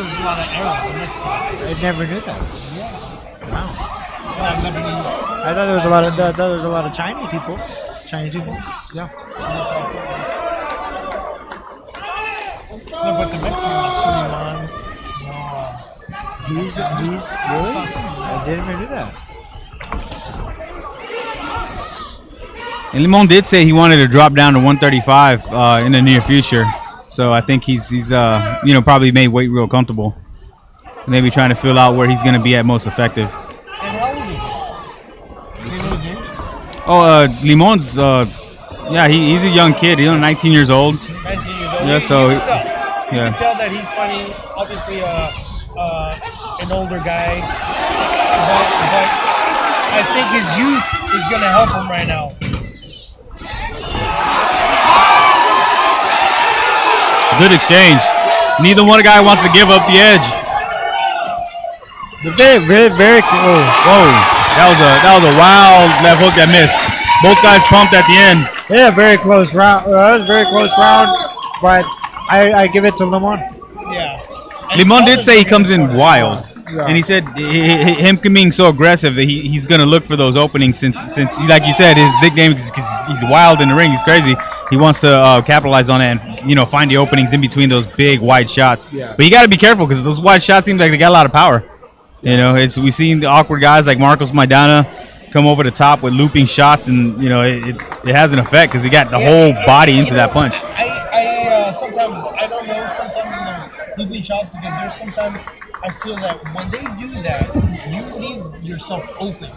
there's a lot of Arabs in Mexico. I never knew that. Yeah. Wow. Lebanese. I thought there was a lot of Chinese people. Chinese people. Yeah. No, but the Mexican, like Suleiman, He's really? I didn't even do that. And Limon did say he wanted to drop down to 135 in the near future. So I think he's probably made weight real comfortable. And maybe trying to feel out where he's going to be at most effective. And how old is he? Do you know his age? Oh, Limon's, he's a young kid. He's 19 years old. 19 years old. Yeah, so you can tell that he's fighting, obviously, an older guy. But I think his youth is going to help him right now. Good exchange. Neither one guy wants to give up the edge. Very. Whoa! That was a wild left hook that missed. Both guys pumped at the end. Yeah, very close round. That was a very close round, but I give it to Lemon. Yeah. Limon did say he comes in wild, Yeah. and he said him being so aggressive that he's gonna look for those openings since like you said, his nickname is he's wild in the ring. He's crazy. He wants to capitalize on it and find the openings in between those big wide shots. Yeah. But you got to be careful because those wide shots seem like they got a lot of power. We've seen the awkward guys like Marcos Maidana come over the top with looping shots, and it has an effect because he got the whole body into that punch. I sometimes I don't know sometimes in the looping shots because there's sometimes I feel that when they do that you leave yourself open.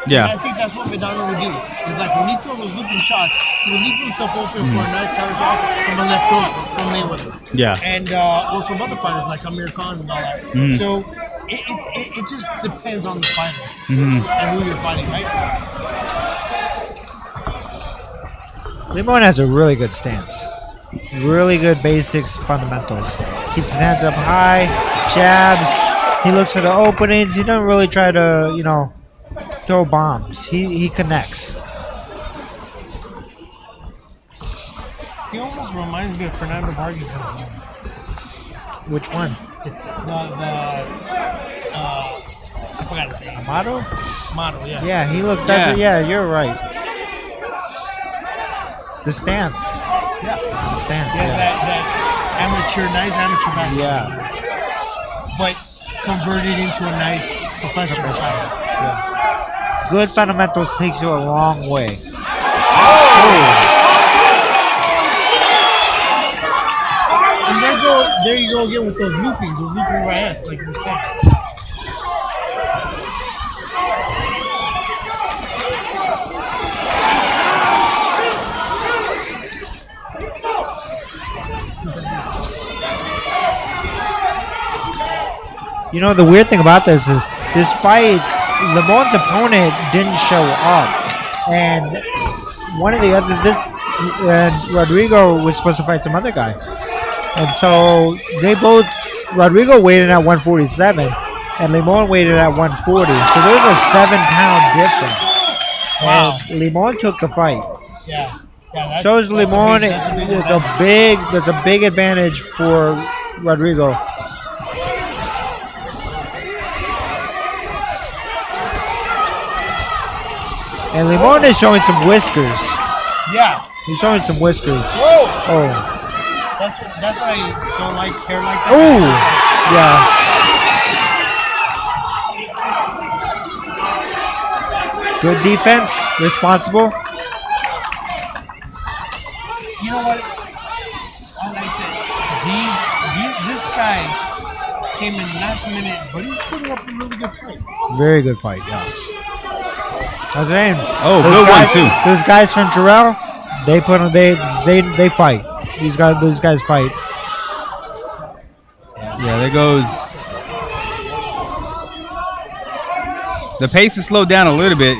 Yeah. And I think that's what Maidana would do. It's like when he throws those looping shots, he would leave himself open for a nice counter shot from the left hook from Mayweather. Yeah. And or from other fighters like Amir Khan and all that. So it just depends on the fighter and who you're fighting, right? Lemon has a really good stance. Really good basics, fundamentals. Keeps his hands up high, jabs. He looks for the openings. He doesn't really try to, throw bombs. He connects. He almost reminds me of Fernando Vargas. Which one? I forgot his name. Amato? Model, yeah. Yeah, he looks. Yeah. Yeah, you're right. The stance. Yeah. The stance. He has that nice amateur back. Yeah. But converted into a nice professional fighter. Yeah. Good fundamentals takes you a long way. And there you go again with those looping right hands, like you were saying. The weird thing about this is this fight, Lemon's opponent didn't show up, and one of the other and Rodrigo was supposed to fight some other guy, and so Rodrigo weighed in at 147, and Lemon weighed in at 140, so there's a 7-pound difference. Wow. And Lemon took the fight. Yeah. Shows Lemon there's a big advantage for Rodrigo. And Lemon is showing some whiskers. Yeah. He's showing some whiskers. Whoa. Oh. That's why I don't like hair like that. Oh. Yeah. Good defense. Responsible. You know what? I like that. This guy came in last minute, but he's putting up a really good fight. Very good fight, yeah. How's the name? Oh, good one too. Those guys from Jarrell, they fight. Those guys fight. Yeah, there goes. The pace is slowed down a little bit.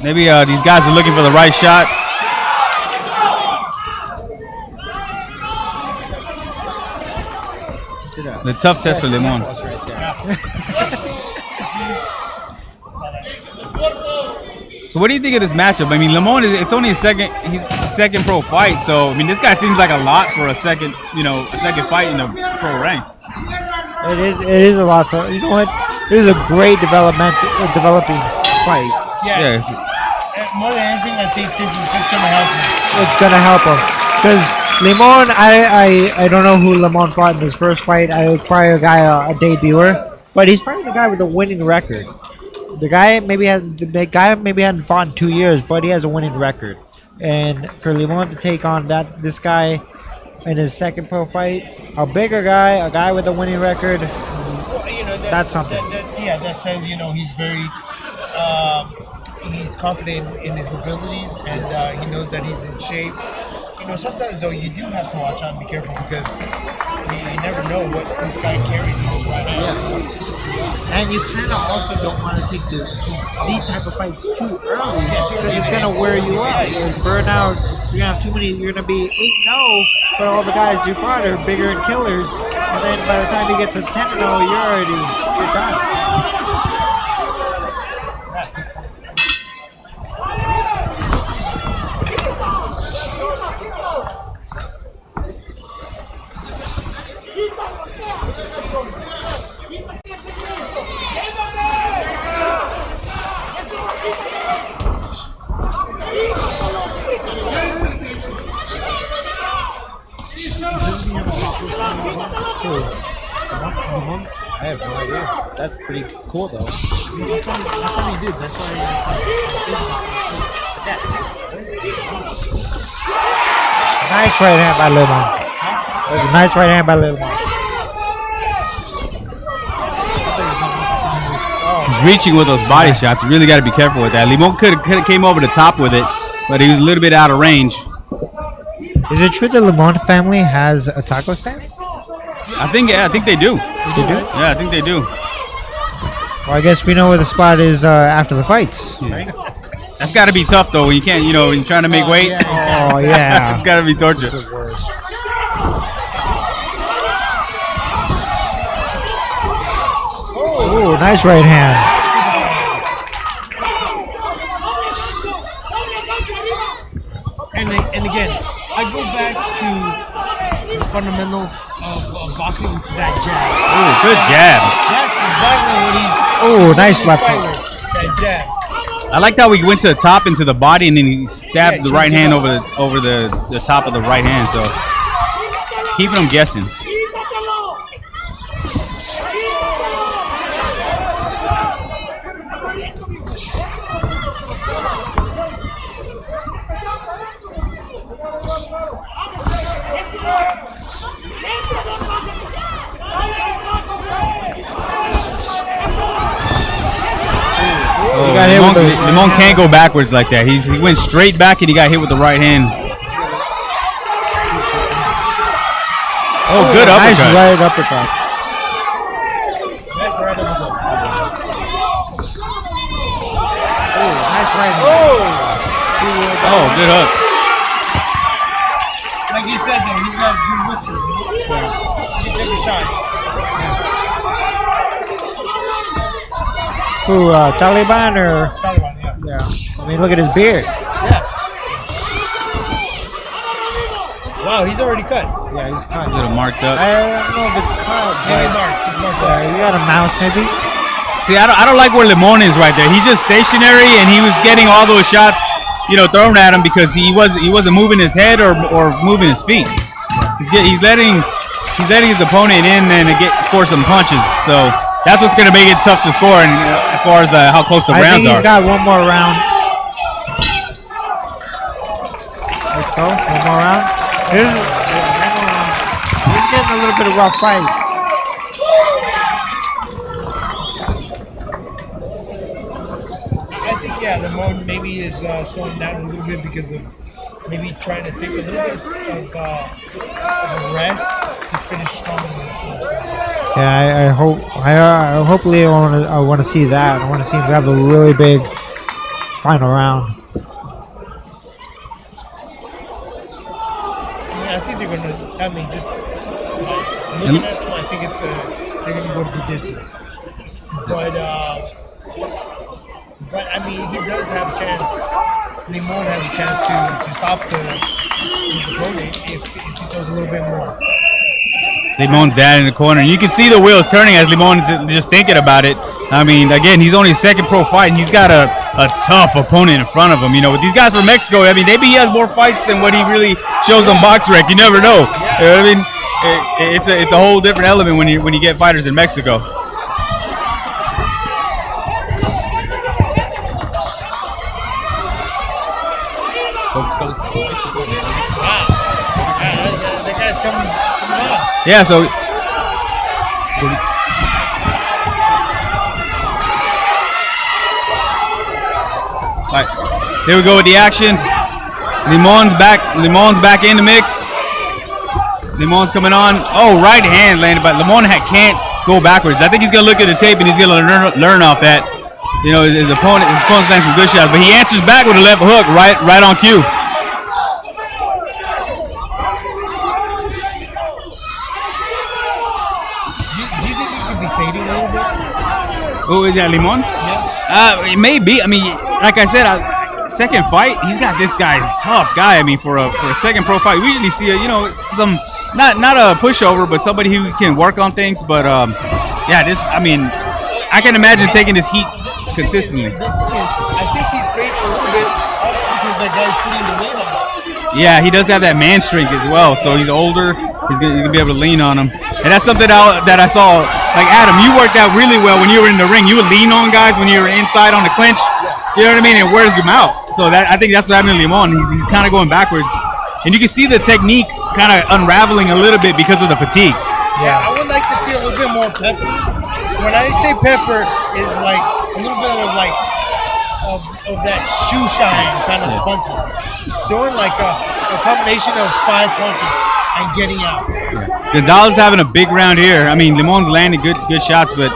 Maybe these guys are looking for the right shot. The tough test for Lemon. So what do you think of this matchup? I mean, Lemon it's only his second pro fight. So I mean, this guy seems like a lot for a second fight in the pro ranks. It is a lot for you know what. This is a great developing fight. Yeah. Yeah, And more than anything, I think this is just gonna help him. It's gonna help him because Limon. I don't know who Limon fought in his first fight. I was probably a guy a debuter, but he's probably the guy with a winning record. The guy maybe hadn't fought in 2 years, but he has a winning record. And for Limon to take on this guy in his second pro fight, a bigger guy, a guy with a winning record, Well, that's something. That says he's very he's confident in his abilities, and he knows that he's in shape. Sometimes though you do have to watch out and be careful because you never know what this guy carries in his right hand. And you kind of also don't want to take these type of fights too early because it's gonna wear you out. You're gonna burn out. You're gonna have too many. You're gonna be 8-0, but all the guys you fought are bigger and killers. And then by the time you get to 10-0, you're done. I have no idea. That's pretty cool though. I thought he did. That's why. Nice right hand by Lemon. That was a nice right hand by Lemon. he's reaching with those body shots. You really got to be careful with that. Limon could have came over the top with it, but he was a little bit out of range. Is it true the Lemon family has a taco stand? I think they do. They do? Yeah, I think they do. Well, I guess we know where the spot is after the fights. Right? That's got to be tough though when you can't, when you're trying to make weight. Oh, yeah. It's got to be torture. Oh, nice right hand. And again, I go back to the fundamentals of boxing, which is that jab. Ooh, good jab. That's exactly what Oh, nice left left hook. That jab. I like how we went to the top into the body and then he stabbed Yeah, the right changed it hand up. over the top of the right hand. So keeping them guessing. He got hit with the- Limon can't go backwards like that. He went straight back and he got hit with the right hand. Oh, good uppercut. Nice right uppercut. That's right over there. Oh, nice right hand. Oh, good hook. Like you said, though, he's got good whiskers. He take a shot. Who, Taliban or? Taliban, yeah. Yeah. I mean, look at his beard. Yeah. Wow, he's already cut. Yeah, he's A cut. little marked up. I don't know if it's cut, Yeah, but mark. Just mark that. you got a mouse maybe? See, I don't like where Limon is right there. He's just stationary and he was getting all those shots, thrown at him because he wasn't moving his head or moving his feet. He's letting his opponent in and score some punches. So that's what's going to make it tough to score, and as far as how close the I rounds think he's are. got one more round. Let's go. One more round. He's getting a little bit of rough fight. I think, yeah, Limon maybe is slowing down a little bit because of maybe trying to take a little bit of a rest to finish stronger than this next round. Yeah, I hope. Hopefully, I want to see that. I want to see him have a really big final round. I think they're gonna. I mean, just looking at them, I think they're gonna go to the distance. But I mean, he does have a chance. Limon has a chance to stop his opponent if he throws a little bit more. Limon's dad in the corner. You can see the wheels turning as Limon's just thinking about it. I mean, again, he's only his second pro fight, and he's got a tough opponent in front of him. You know, with these guys from Mexico, I mean, maybe he has more fights than what he really shows on BoxRec. You never know. You know what I mean? It's a whole different element when you get fighters in Mexico. That guy's coming on. Yeah, so all right, here we go with the action. Limon's back in the mix. Limon's coming on. Oh, right hand landed, but Limon can't go backwards. I think he's gonna look at the tape and he's gonna learn off that. You know, his opponent's landing some good shots, but he answers back with a left hook right on cue. Do you think he could be fading a little bit? Oh, is that Limon? Yeah. It may be. I mean, like I said, second fight, he's got this guy's tough guy. I mean, for a second pro fight, we usually see some not a pushover, but somebody who can work on things. But yeah, I mean, I can imagine taking this heat consistently. The thing is, I think he's fading a little bit also because that guy's putting the weight on him. Yeah, he does have that man strength as well. So he's older. He's gonna be able to lean on him, and that's something that I saw. Like Adam, you worked out really well when you were in the ring. You would lean on guys when you were inside on the clinch. You know what I mean? It wears him out. So I think that's what happened to Limon. He's kind of going backwards, and you can see the technique kind of unraveling a little bit because of the fatigue. Yeah, I would like to see a little bit more pepper. When I say pepper, is like a little bit of like of that shoe shine kind of punches. Doing like a combination of 5 punches and getting out. Gonzalez having a big round here. I mean, Limon's landing good shots, but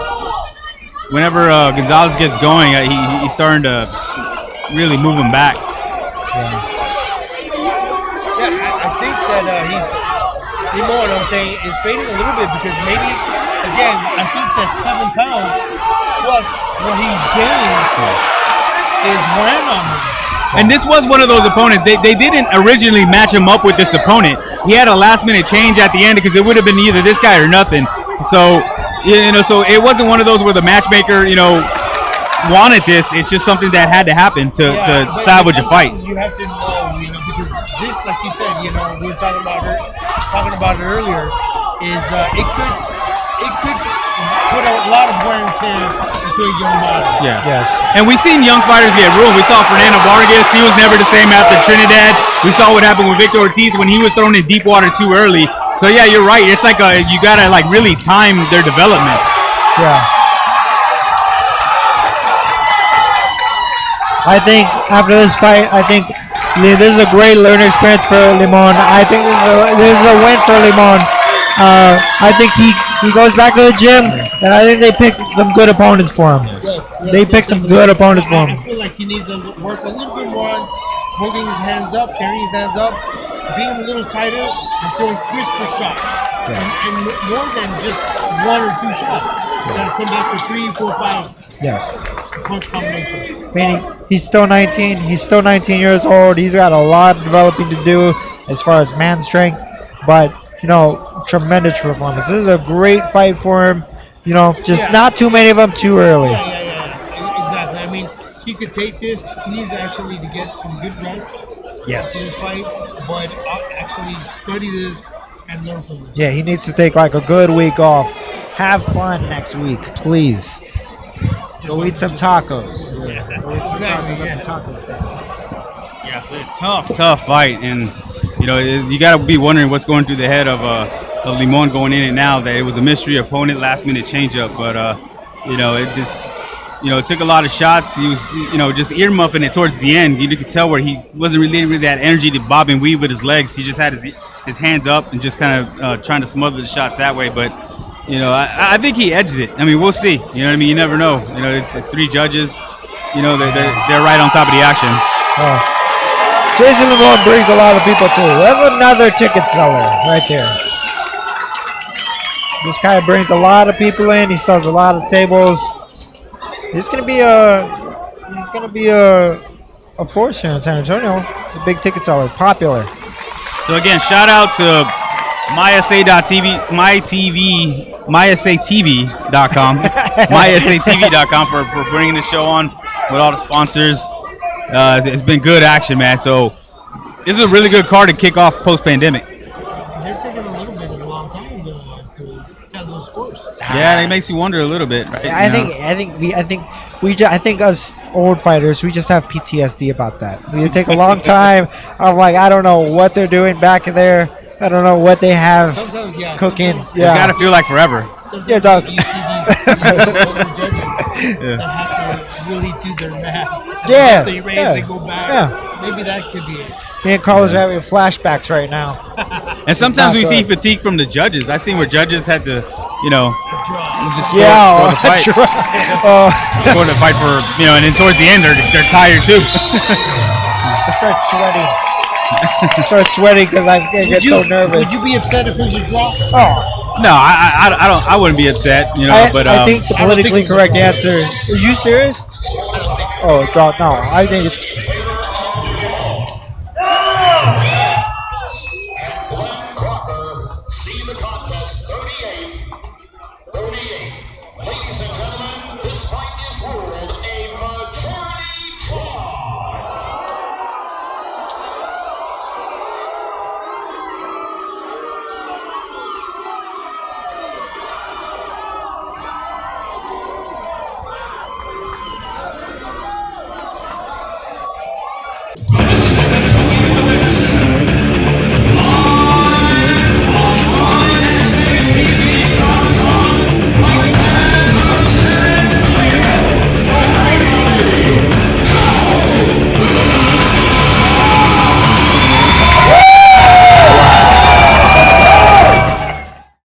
whenever Gonzalez gets going, he's starting to really move him back. Yeah, I think that Limon, I'm saying, is fading a little bit because maybe, again, I think that 7 pounds plus what he's gaining is wearing on him. And this was one of those opponents. They didn't originally match him up with this opponent. He had a last-minute change at the end because it would have been either this guy or nothing. So, so it wasn't one of those where the matchmaker, wanted this. It's just something that had to happen to salvage a fight. You have to know, because this, like you said, we were talking about it earlier, is it could put a lot of wear and tear into a young body. Yeah. Yes. And we've seen young fighters get ruined. We saw Fernando Vargas. He was never the same after Trinidad. We saw what happened with Victor Ortiz when he was thrown in deep water too early. So yeah, you're right. It's like you gotta really time their development. Yeah. I think after this fight, this is a great learning experience for Limon. I think this is a win for Limon. I think he goes back to the gym, and I think they picked some good opponents for him. Yes, They picked some good opponents for I him. feel like he needs to work a little bit more on holding his hands up, carrying his hands up, being a little tighter, and throwing crisper shots. And more than just 1 or 2 shots. You gotta come back for 3, 4, 5 Yes. punch combinations. Meaning he's still 19. He's still 19 years old. He's got a lot of developing to do as far as man strength, but tremendous performance. This is a great fight for him. Just not too many of them too early. Yeah. Exactly. I mean, he could take this. He needs actually to get some good rest Yes. in this fight, but actually study this and learn from this. Yeah, he needs to take like a good week off. Have fun next week, please. Go eat some tacos. Exactly. Yes. Yeah, it's a tough fight, and you got to be wondering what's going through the head of Limon going in and now. That it was a mystery opponent, last minute changeup, but it took a lot of shots. He was just earmuffing it towards the end. You could tell where he wasn't really that energy to bob and weave with his legs. He just had his hands up and just kind of trying to smother the shots that way. But I think he edged it. I mean, we'll see. You know what I mean? You never know. It's 3 judges. They're right on top of the action. Oh. Jason Limon brings a lot of people too. That's another ticket seller right there. This guy brings a lot of people in. He sells a lot of tables. He's gonna be a force here in San Antonio. He's a big ticket seller, popular. So again, shout out to MySA.tv, MySATV.com, MySATV.com for bringing the show on with all the sponsors. It's been good action, man. So this is a really good card to kick off post-pandemic. They're taking a little bit of a long time to tell those scores. Yeah, it makes you wonder a little bit, right? I think us old fighters, we just have PTSD about that. We take a long time. I'm like, I don't know what they're doing back there. I don't know what they have Sometimes, yeah. cooking. Sometimes, It's got to feel like forever. sometimes Yeah, it does. You see these older judges that have to really do their math. Yeah, They raise, yeah, they go back. yeah. Maybe that could be it. Me and Carlos are having flashbacks right now. And sometimes not we see good. fatigue from the judges. I've seen where judges had to, Draw. just score the fight. Score the fight for, and then towards the end they're tired too. I start sweating. Because I get so nervous. Would you be upset if it was a draw? Oh, No, I wouldn't be upset, but I think the I don't think politically it's a correct draw. answer. Are you serious? Oh, draw. No, I think it's